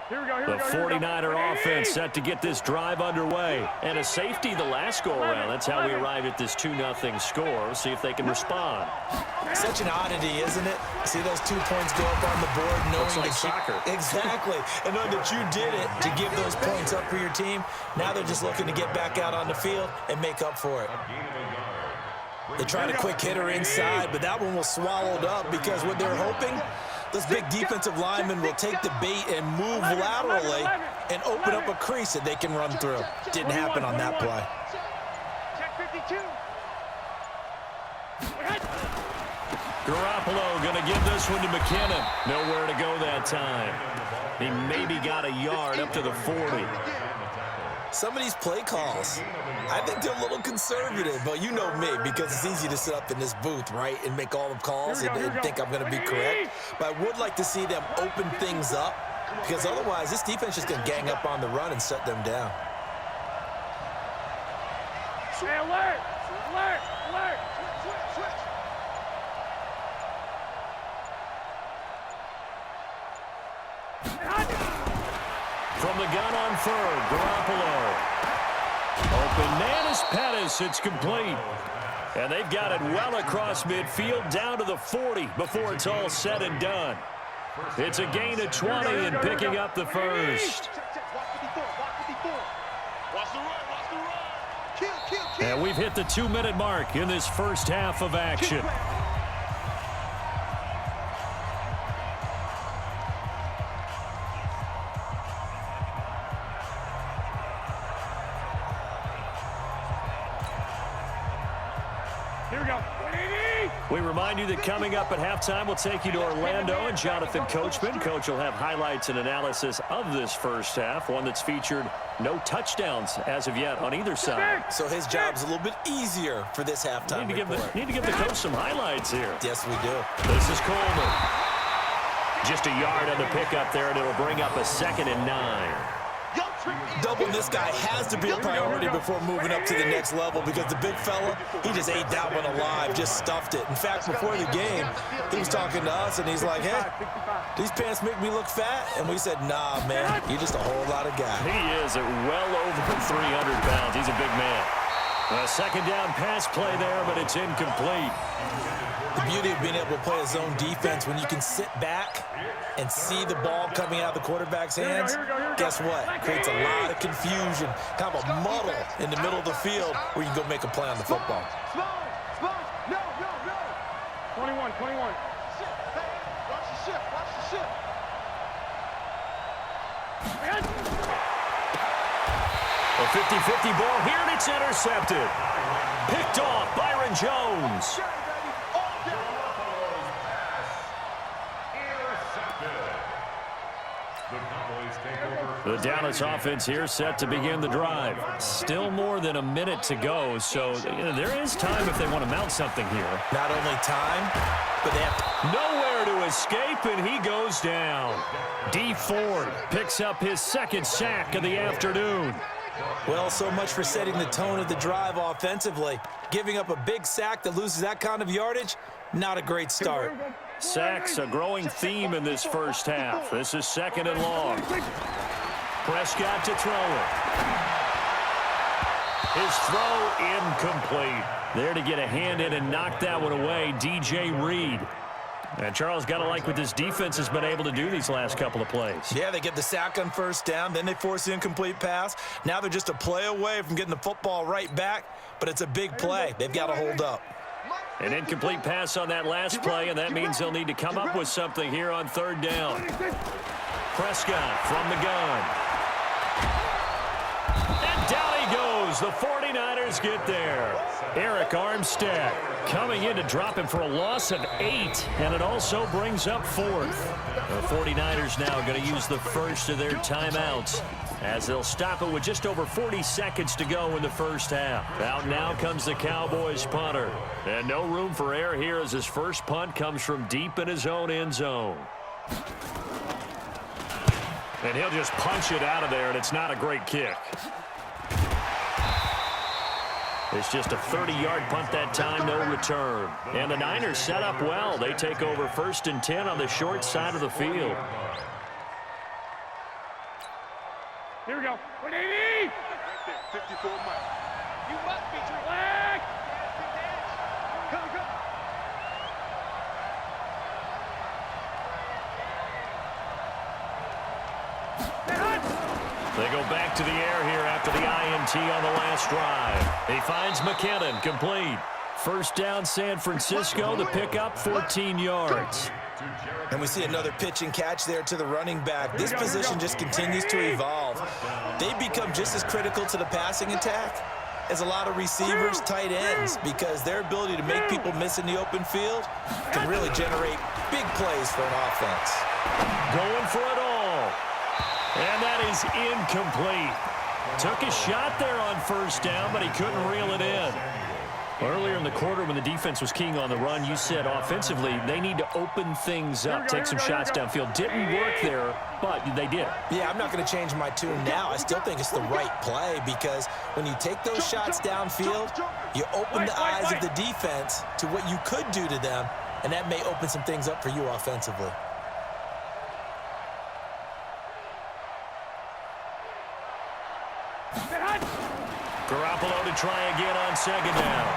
The 49er offense set to get this drive underway. And a safety the last go-around. That's how we arrived at this 2-0 score. We'll see if they can respond. Such an oddity, isn't it? See those 2 points go up on the board, knowing looks like soccer. Exactly. And knowing that you did it to give those points up for your team. Now they're just looking to get back out on the field and make up for it. They tried a quick hitter inside, but that one was swallowed up because what they're hoping, those big defensive linemen will take the bait and move laterally and open up a crease that they can run through. Didn't happen on that play. Garoppolo going to give this one to McKinnon. Nowhere to go that time. He maybe got a yard up to the 40. Some of these play calls, I think they're a little conservative, but you know me, because it's easy to sit up in this booth, right, and make all the calls and think I'm going to be correct. But I would like to see them open things up, because otherwise this defense is going to gang up on the run and shut them down. Hey, alert! Alert! Alert! Switch! From the gun on third, Garoppolo. Open man is Pettis. It's complete. And they've got it well across midfield down to the 40 before it's all said and done. It's a gain of 20 and picking up the first. And we've hit the 2-minute mark in this first half of action. We remind you that coming up at halftime, we'll take you to Orlando and Jonathan Coachman. Coach will have highlights and analysis of this first half, one that's featured no touchdowns as of yet on either side. So his job's a little bit easier for this halftime report. Need to give the coach some highlights here. Yes, we do. This is Coleman. Just a yard on the pickup there, and it'll bring up a 2nd and 9. Doubling this guy has to be a priority before moving up to the next level, because the big fella, he just ate that one alive, just stuffed it. In fact, before the game, he was talking to us, and he's like, hey, these pants make me look fat? And we said, nah, man, you're just a whole lot of guy. He is at well over 300 pounds. He's a big man. A 2nd down pass play there, but it's incomplete. The beauty of being able to play a zone defense, when you can sit back and see the ball coming out of the quarterback's hands, guess what? Creates a lot of confusion, kind of a muddle in the middle of the field where you can go make a play on the football. No. 21. Watch the shift. A 50-50 ball here, and it's intercepted. Picked off Byron Jones. The Dallas offense here set to begin the drive. Still more than a minute to go, so there is time if they want to mount something here. Not only time, but they have nowhere to escape, and he goes down. D. Ford picks up his 2nd sack of the afternoon. Well, so much for setting the tone of the drive offensively. Giving up a big sack that loses that kind of yardage, not a great start. Sacks, a growing theme in this first half. This is 2nd and long. Prescott to throw it. His throw incomplete. There to get a hand in and knock that one away, DJ Reed. And Charles, got to like what this defense has been able to do these last couple of plays. Yeah, they get the sack on 1st down, then they force the incomplete pass. Now they're just a play away from getting the football right back, but it's a big play. They've got to hold up. An incomplete pass on that last play, and that means they'll need to come up with something here on 3rd down. Prescott from the gun. And down he goes. The 49ers get there. Eric Armstead coming in to drop him for a loss of 8, and it also brings up 4th. The 49ers now going to use the first of their timeouts, as they'll stop it with just over 40 seconds to go in the first half. Out now comes the Cowboys punter. And no room for error here as his first punt comes from deep in his own end zone. And he'll just punch it out of there, and it's not a great kick. It's just a 30-yard punt that time, no return. And the Niners set up well. They take over 1st and 10 on the short side of the field. Here we go. 180. Right there. 54 miles. You must be true. Leg. Come, come. They go back to the air here after the INT on the last drive. He finds McKinnon, complete. First down, San Francisco. The pickup, 14 yards. And we see another pitch and catch there to the running back. This position just continues to evolve. They become just as critical to the passing attack as a lot of receivers, tight ends, because their ability to make people miss in the open field can really generate big plays for an offense. Going for it all. And that is incomplete. Took a shot there on first down, but he couldn't reel it in. Earlier in the quarter when the defense was keying on the run, you said offensively they need to open things up, take some shots downfield. Didn't work there, but they did. Yeah, I'm not going to change my tune now. I still think it's the right play because when you take those shots downfield, you open the eyes of the defense to what you could do to them, and that may open some things up for you offensively. Garoppolo to try again on second down.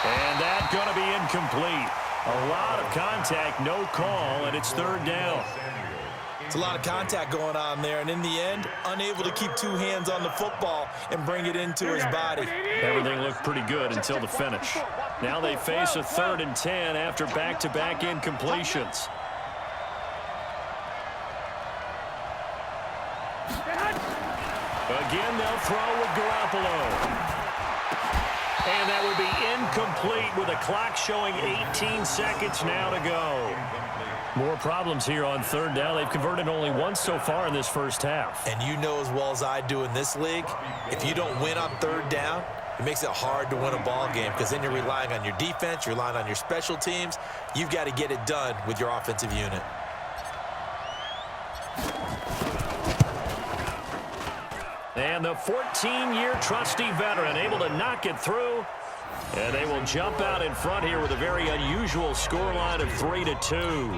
And that's going to be incomplete. A lot of contact, no call, and it's third down. It's a lot of contact going on there, and in the end, unable to keep two hands on the football and bring it into his body. Everything looked pretty good until the finish. Now they face a 3rd and 10 after back-to-back incompletions. Again, they'll throw with Garoppolo. And that would be incomplete with a clock showing 18 seconds now to go. More problems here on third down. They've converted only once so far in this first half. And you know as well as I do in this league, if you don't win on third down, it makes it hard to win a ball game because then you're relying on your defense, you're relying on your special teams. You've got to get it done with your offensive unit. And the 14-year trusty veteran able to knock it through. And they will jump out in front here with a very unusual scoreline of 3-2.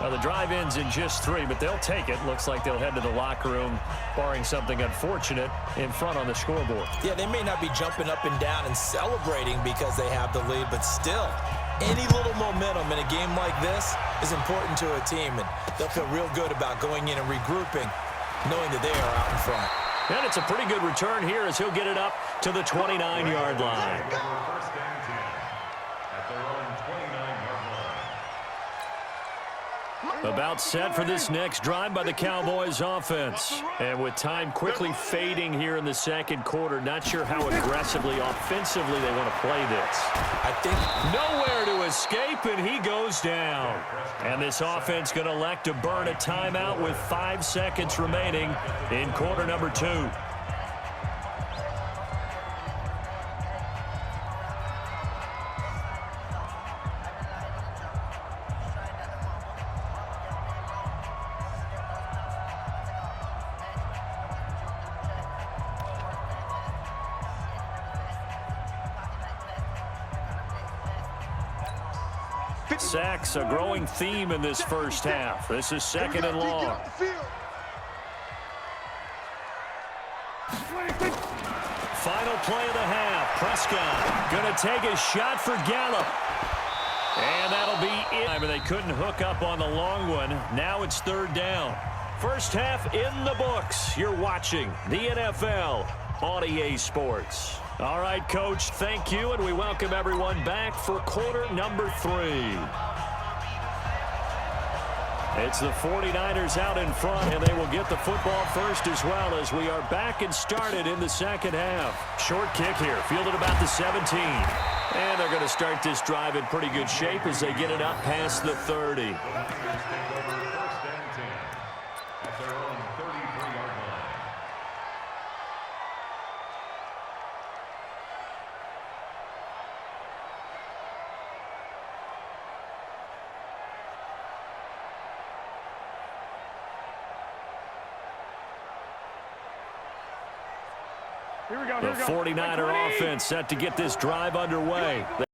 Well, the drive ends in just 3, but they'll take it. Looks like they'll head to the locker room, barring something unfortunate, in front on the scoreboard. Yeah, they may not be jumping up and down and celebrating because they have the lead, but still, any little momentum in a game like this is important to a team, and they'll feel real good about going in and regrouping, knowing that they are out in front. And it's a pretty good return here as he'll get it up to the 29-yard line. About set for this next drive by the Cowboys offense. And with time quickly fading here in the second quarter, not sure how aggressively, offensively they want to play this. I think nowhere to escape, and he goes down. And this offense going to elect to burn a timeout with 5 seconds remaining in quarter number 2. Sacks, a growing theme in this first half. This is 2nd and long. Final play of the half. Prescott going to take a shot for Gallup. And that'll be it. And they couldn't hook up on the long one. Now it's 3rd down. First half in the books. You're watching the NFL on EA Sports. All right, Coach, thank you, and we welcome everyone back for quarter number 3. It's the 49ers out in front, and they will get the football first as well as we are back and started in the second half. Short kick here, fielded about the 17. And they're going to start this drive in pretty good shape as they get it up past the 30. The 49er offense set to get this drive underway.